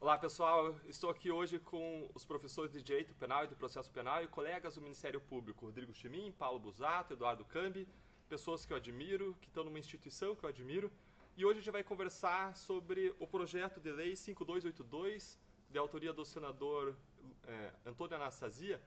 Olá pessoal, estou aqui hoje com os professores de Direito Penal e do Processo Penal e colegas do Ministério Público, Rodrigo Chimin, Paulo Busato, Eduardo Cambi, pessoas que eu admiro, que estão numa instituição que eu admiro. E hoje a gente vai conversar sobre o projeto de lei 5282, de autoria do senador Antônio Anastasia,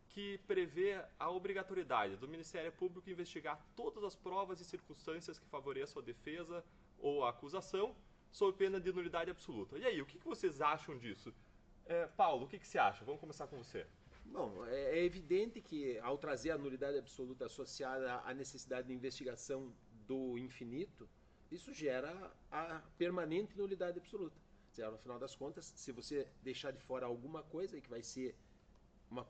que prevê a obrigatoriedade do Ministério Público investigar todas as provas e circunstâncias que favoreçam a defesa ou a acusação, sob pena de nulidade absoluta. E aí, o que vocês acham disso? Paulo, o que você acha? Vamos começar com você. Bom, é evidente que ao trazer a nulidade absoluta associada à necessidade de investigação do infinito, isso gera a permanente nulidade absoluta. No final das contas, se você deixar de fora alguma coisa, que vai ser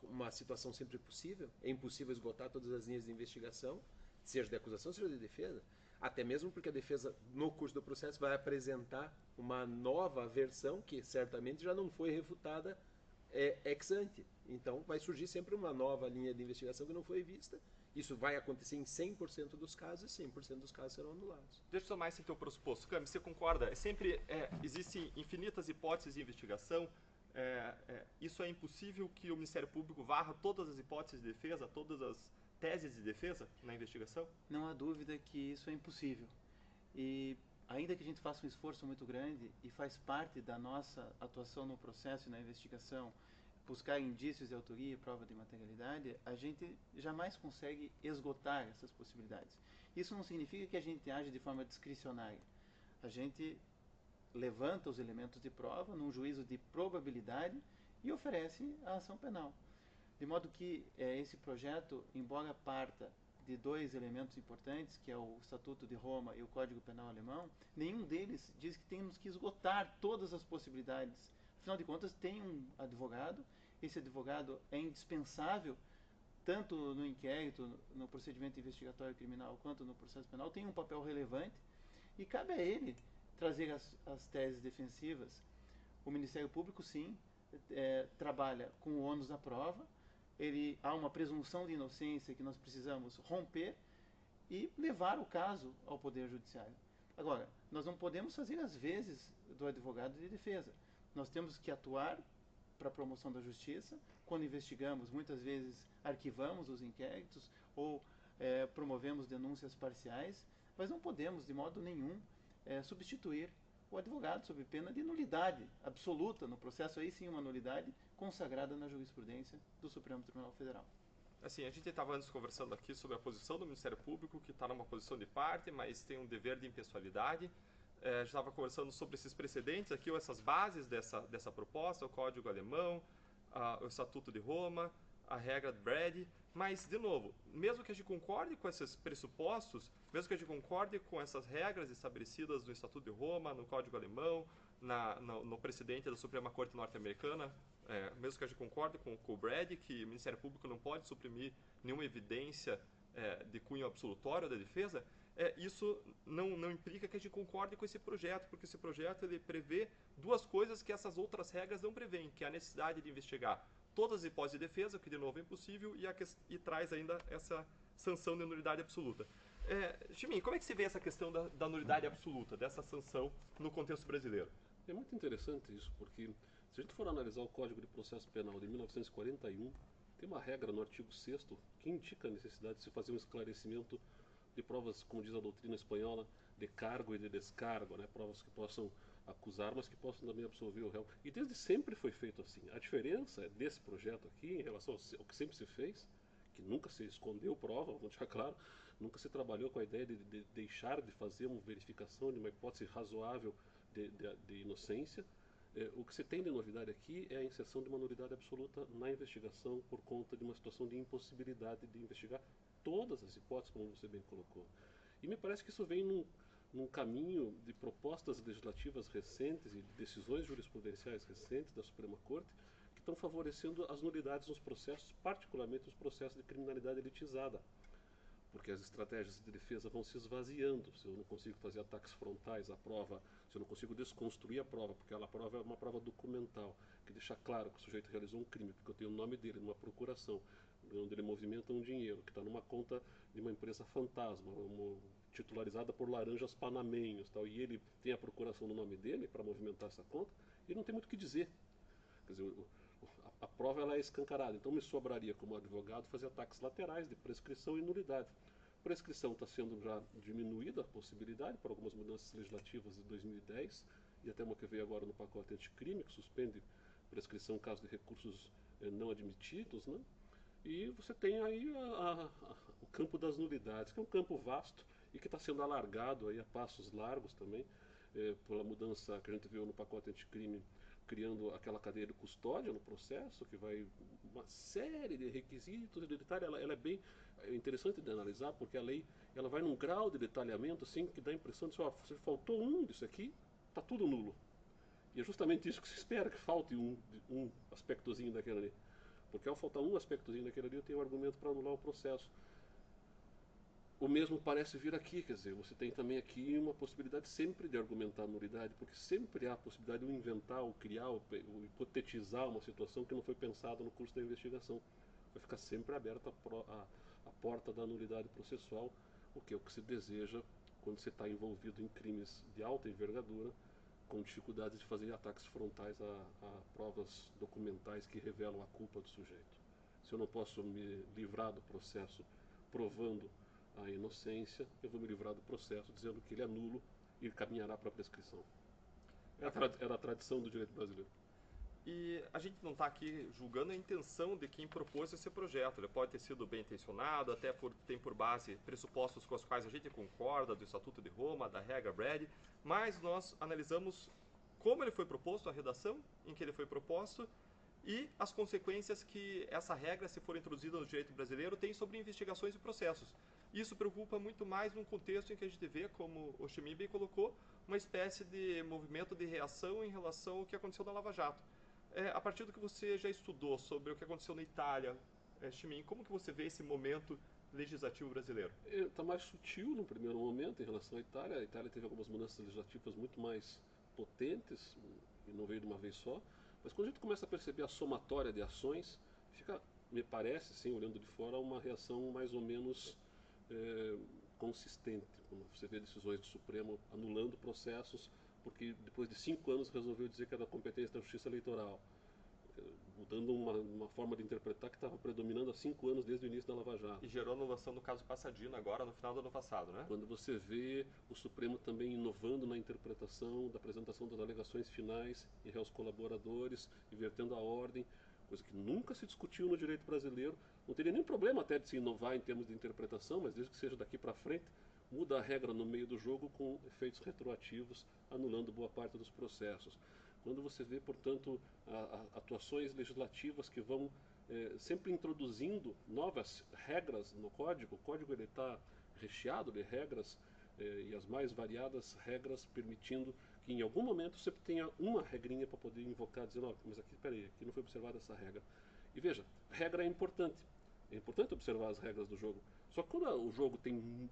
uma situação sempre possível, é impossível esgotar todas as linhas de investigação, seja de acusação, seja de defesa, até mesmo porque a defesa, no curso do processo, vai apresentar uma nova versão que certamente já não foi refutada ex ante. Então, vai surgir sempre uma nova linha de investigação que não foi vista. Isso vai acontecer em 100% dos casos e 100% dos casos serão anulados. Deixa eu somar esse teu pressuposto. Cami, você concorda? Existem infinitas hipóteses de investigação. Isso é impossível que o Ministério Público varra todas as hipóteses de defesa, todas as teses de defesa na investigação? Não há dúvida que isso é impossível. E ainda que a gente faça um esforço muito grande e faz parte da nossa atuação no processo e na investigação, buscar indícios de autoria e prova de materialidade, a gente jamais consegue esgotar essas possibilidades. Isso não significa que a gente age de forma discricionária. A gente levanta os elementos de prova num juízo de probabilidade e oferece a ação penal. De modo que esse projeto, embora parta de dois elementos importantes, que é o Estatuto de Roma e o Código Penal alemão, nenhum deles diz que temos que esgotar todas as possibilidades. Afinal de contas, tem um advogado, esse advogado é indispensável tanto no inquérito, no procedimento investigatório criminal, quanto no processo penal, tem um papel relevante e cabe a ele trazer as teses defensivas. O Ministério Público, sim, trabalha com o ônus da prova, há uma presunção de inocência que nós precisamos romper e levar o caso ao Poder Judiciário. Agora, nós não podemos fazer as vezes do advogado de defesa. Nós temos que atuar para a promoção da justiça. Quando investigamos, muitas vezes arquivamos os inquéritos ou promovemos denúncias parciais, mas não podemos, de modo nenhum, substituir o advogado sob pena de nulidade absoluta no processo, aí sim uma nulidade consagrada na jurisprudência do Supremo Tribunal Federal. Assim, a gente estava antes conversando aqui sobre a posição do Ministério Público, que está numa posição de parte, mas tem um dever de impessoalidade. A gente estava conversando sobre esses precedentes aqui, ou essas bases dessa proposta, o Código Alemão, o Estatuto de Roma, a regra de Brady, mas, de novo, mesmo que a gente concorde com esses pressupostos, mesmo que a gente concorde com essas regras estabelecidas no Estatuto de Roma, no Código Alemão, no precedente da Suprema Corte Norte-Americana, mesmo que a gente concorde com o Brady, que o Ministério Público não pode suprimir nenhuma evidência de cunho absolutório da defesa, isso não implica que a gente concorde com esse projeto, porque esse projeto ele prevê duas coisas que essas outras regras não prevêem, que é a necessidade de investigar todas as hipóteses de defesa, o que de novo é impossível, e traz ainda essa sanção de nulidade absoluta. Chimin, como é que se vê essa questão da nulidade absoluta, dessa sanção no contexto brasileiro? É muito interessante isso, porque se a gente for analisar o Código de Processo Penal de 1941, tem uma regra no artigo 6º que indica a necessidade de se fazer um esclarecimento de provas, como diz a doutrina espanhola, de cargo e de descargo, né? Provas que possam acusar, mas que possam também absolver o réu. E desde sempre foi feito assim. A diferença desse projeto aqui, em relação ao que sempre se fez, que nunca se escondeu prova, vamos deixar claro, nunca se trabalhou com a ideia de deixar de fazer uma verificação de uma hipótese razoável de inocência. O que se tem de novidade aqui é a inserção de uma nulidade absoluta na investigação por conta de uma situação de impossibilidade de investigar todas as hipóteses, como você bem colocou. E me parece que isso vem num caminho de propostas legislativas recentes e de decisões jurisprudenciais recentes da Suprema Corte que estão favorecendo as nulidades nos processos, particularmente nos processos de criminalidade elitizada, porque as estratégias de defesa vão se esvaziando. Se eu não consigo fazer ataques frontais à prova, se eu não consigo desconstruir a prova, porque a prova é uma prova documental, que deixa claro que o sujeito realizou um crime, porque eu tenho o nome dele numa procuração, onde ele movimenta um dinheiro, que está numa conta de uma empresa fantasma, titularizada por Laranjas Panamenhos, tal, e ele tem a procuração no nome dele para movimentar essa conta, ele não tem muito o que dizer. Quer dizer, a prova ela é escancarada, então me sobraria como advogado fazer ataques laterais de prescrição e nulidade. Prescrição está sendo já diminuída a possibilidade por algumas mudanças legislativas de 2010 e até uma que veio agora no pacote anticrime, que suspende prescrição em caso de recursos não admitidos, né? E você tem aí o campo das nulidades, que é um campo vasto e que está sendo alargado aí a passos largos também, pela mudança que a gente viu no pacote anticrime, criando aquela cadeia de custódia no processo, que vai uma série de requisitos de detalhe. Ela é bem interessante de analisar, porque a lei ela vai num grau de detalhamento assim que dá a impressão de se faltou um disso aqui, está tudo nulo. E é justamente isso que se espera, que falte um aspectozinho daquele ali. Porque ao faltar um aspectozinho daquele ali, eu tenho um argumento para anular o processo. O mesmo parece vir aqui, quer dizer, você tem também aqui uma possibilidade sempre de argumentar a nulidade, porque sempre há a possibilidade de inventar, ou criar, ou hipotetizar uma situação que não foi pensada no curso da investigação. Vai ficar sempre aberta a porta da nulidade processual, o que é o que se deseja quando você está envolvido em crimes de alta envergadura, com dificuldades de fazer ataques frontais a provas documentais que revelam a culpa do sujeito. Se eu não posso me livrar do processo provando a inocência, eu vou me livrar do processo dizendo que ele é nulo e caminhará para a prescrição. Era a tradição do direito brasileiro. E a gente não está aqui julgando a intenção de quem propôs esse projeto. Ele pode ter sido bem intencionado, até tem por base pressupostos com os quais a gente concorda, do Estatuto de Roma, da regra Brady, mas nós analisamos como ele foi proposto, a redação em que ele foi proposto e as consequências que essa regra, se for introduzida no direito brasileiro, tem sobre investigações e processos. Isso preocupa muito mais num contexto em que a gente vê, como o Chimim bem colocou, uma espécie de movimento de reação em relação ao que aconteceu na Lava Jato. A partir do que você já estudou sobre o que aconteceu na Itália, Chimim, como que você vê esse momento legislativo brasileiro? Está mais sutil no primeiro momento em relação à Itália. A Itália teve algumas mudanças legislativas muito mais potentes, e não veio de uma vez só. Mas quando a gente começa a perceber a somatória de ações, fica, me parece, assim, olhando de fora, uma reação mais ou menos consistente. Quando você vê decisões do Supremo anulando processos, porque depois de 5 anos resolveu dizer que era da competência da Justiça Eleitoral, mudando uma forma de interpretar que estava predominando há 5 anos desde o início da Lava Jato. E gerou anulação do caso Passadino agora no final do ano passado, né? Quando você vê o Supremo também inovando na interpretação da apresentação das alegações finais em réus colaboradores, invertendo a ordem, coisa que nunca se discutiu no direito brasileiro. Não teria nenhum problema até de se inovar em termos de interpretação, mas desde que seja daqui para frente, muda a regra no meio do jogo com efeitos retroativos, anulando boa parte dos processos. Quando você vê, portanto, atuações legislativas que vão sempre introduzindo novas regras no código, o código está recheado de regras e as mais variadas regras permitindo que em algum momento você tenha uma regrinha para poder invocar, dizendo, oh, mas aqui, peraí, aqui não foi observada essa regra. E veja, regra é importante observar as regras do jogo. Só que quando o jogo tem um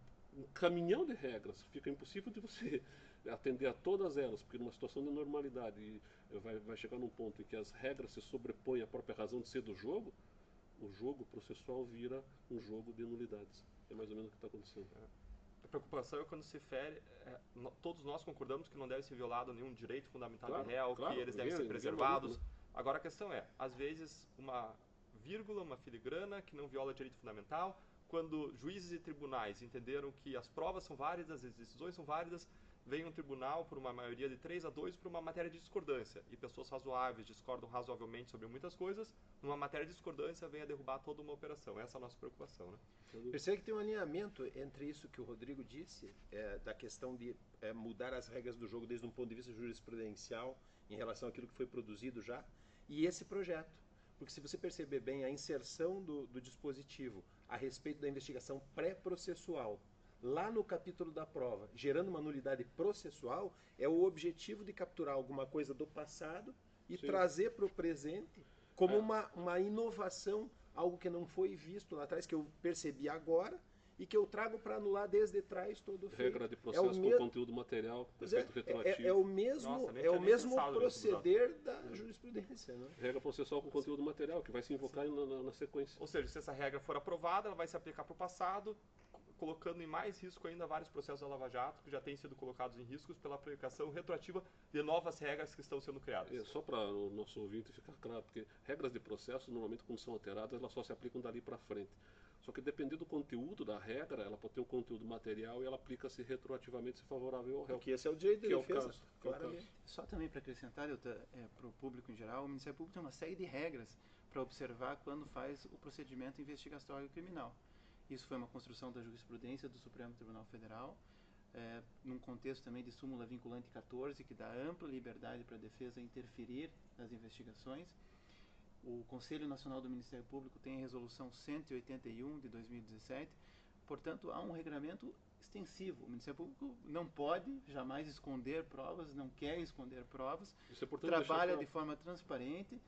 caminhão de regras, fica impossível de você atender a todas elas, porque numa situação de normalidade vai chegar num ponto em que as regras se sobrepõem à própria razão de ser do jogo, o jogo processual vira um jogo de nulidades. É mais ou menos o que está acontecendo. A preocupação é quando se fere, todos nós concordamos que não deve ser violado nenhum direito fundamental de réu, que eles devem ser preservados. Agora a questão é, às vezes, uma vírgula, uma filigrana que não viola direito fundamental, quando juízes e tribunais entenderam que as provas são válidas, as decisões são válidas, vem um tribunal por uma maioria de 3-2 por uma matéria de discordância, e pessoas razoáveis discordam razoavelmente sobre muitas coisas, numa matéria de discordância vem a derrubar toda uma operação. Essa é a nossa preocupação, né? Percebe que tem um alinhamento entre isso que o Rodrigo disse, da questão de mudar as regras do jogo desde um ponto de vista jurisprudencial em relação àquilo que foi produzido já, e esse projeto. Porque se você perceber bem a inserção do dispositivo a respeito da investigação pré-processual, lá no capítulo da prova, gerando uma nulidade processual, é o objetivo de capturar alguma coisa do passado e trazer para o presente como uma inovação, algo que não foi visto lá atrás, que eu percebi agora e que eu trago para anular desde trás todo o feito. Regra de processo com conteúdo material, efeito retroativo. É o mesmo proceder da jurisprudência. Né? Regra processual com conteúdo material, que vai se invocar na sequência. Ou seja, se essa regra for aprovada, ela vai se aplicar para o passado, colocando em mais risco ainda vários processos da Lava Jato que já têm sido colocados em riscos pela aplicação retroativa de novas regras que estão sendo criadas. Só para o nosso ouvinte ficar claro, porque regras de processo, normalmente, quando são alteradas, elas só se aplicam dali para frente. Só que dependendo do conteúdo da regra, ela pode ter um conteúdo material e ela aplica-se retroativamente se favorável ao réu. Porque esse é o direito de Que é o defesa, caso, que é o claramente. Só também para acrescentar, para o público em geral, o Ministério Público tem uma série de regras para observar quando faz o procedimento investigatório criminal. Isso foi uma construção da jurisprudência do Supremo Tribunal Federal, num contexto também de súmula vinculante 14, que dá ampla liberdade para a defesa interferir nas investigações. O Conselho Nacional do Ministério Público tem a Resolução 181 de 2017, portanto, há um regramento extensivo. O Ministério Público não pode jamais esconder provas, não quer esconder provas, Isso é importante trabalha deixar de forma transparente,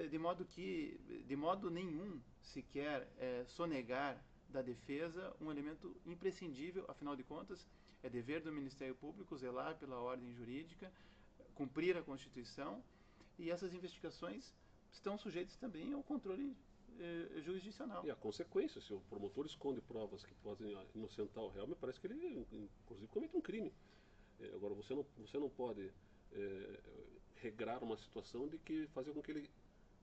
de modo que, de modo nenhum, se quer sonegar da defesa um elemento imprescindível, afinal de contas, é dever do Ministério Público zelar pela ordem jurídica, cumprir a Constituição, e essas investigações estão sujeitas também ao controle jurisdicional. E a consequência, se o promotor esconde provas que podem inocentar o réu, me parece que ele, inclusive, comete um crime. Agora, você não pode regrar uma situação de que fazer com que ele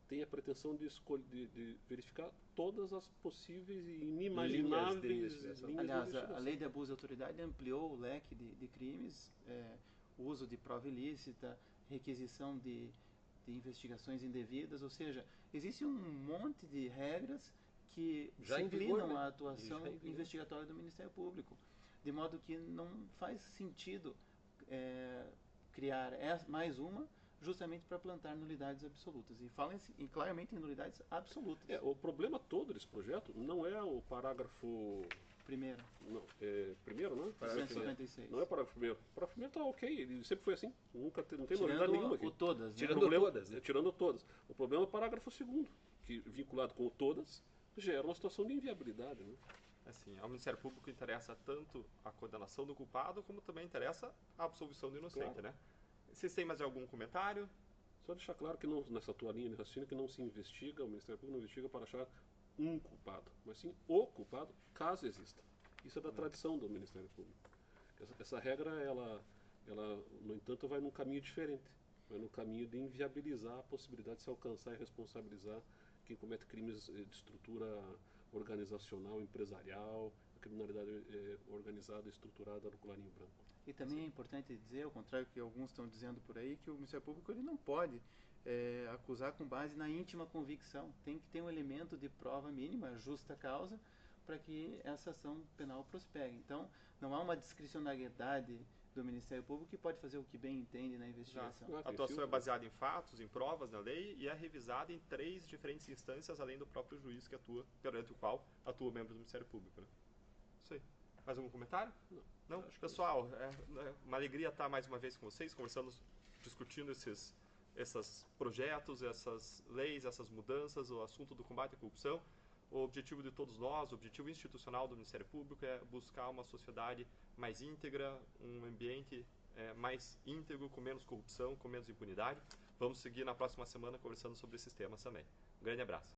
tenha a pretensão de verificar todas as possíveis e inimagináveis linhas de investigação. Aliás, a lei de abuso de autoridade ampliou o leque de crimes, uso de prova ilícita, requisição de investigações indevidas, ou seja, existe um monte de regras que disciplinam a atuação investigatória do Ministério Público, de modo que não faz sentido criar mais uma justamente para plantar nulidades absolutas. E falam-se claramente em nulidades absolutas. O problema todo desse projeto não é o parágrafo... Primeiro. Não, primeiro, não? 156. Não é o parágrafo primeiro. O parágrafo primeiro está ok, ele sempre foi assim. Não tem novidade nenhuma aqui. Todas, né? Tirando todas. O problema é o parágrafo segundo, que vinculado com o todas, gera uma situação de inviabilidade. Né? Assim, ao Ministério Público interessa tanto a condenação do culpado, como também interessa a absolvição do inocente, claro. né? Vocês têm mais algum comentário? Só deixar claro que não, nessa tua linha de raciocínio, que não se investiga, o Ministério Público não investiga para achar um culpado, mas sim o culpado, caso exista. Isso é da tradição do Ministério Público. Essa regra, ela, no entanto, vai num caminho diferente. Vai no caminho de inviabilizar a possibilidade de se alcançar e responsabilizar quem comete crimes de estrutura organizacional, empresarial, a criminalidade organizada, estruturada no colarinho branco. E também é importante dizer, ao contrário do que alguns estão dizendo por aí, que o Ministério Público ele não pode acusar com base na íntima convicção. Tem que ter um elemento de prova mínima, justa causa, para que essa ação penal prospere. Então, não há uma discricionariedade do Ministério Público que pode fazer o que bem entende na investigação. A atuação é baseada em fatos, em provas na lei e é revisada em 3 diferentes instâncias, além do próprio juiz que atua, perante o qual atua o membro do Ministério Público. Né? Isso aí. Mais algum comentário? Não? Pessoal, é uma alegria estar mais uma vez com vocês, conversando, discutindo esses projetos, essas leis, essas mudanças, o assunto do combate à corrupção. O objetivo de todos nós, o objetivo institucional do Ministério Público é buscar uma sociedade mais íntegra, um ambiente mais íntegro, com menos corrupção, com menos impunidade. Vamos seguir na próxima semana conversando sobre esses temas também. Um grande abraço.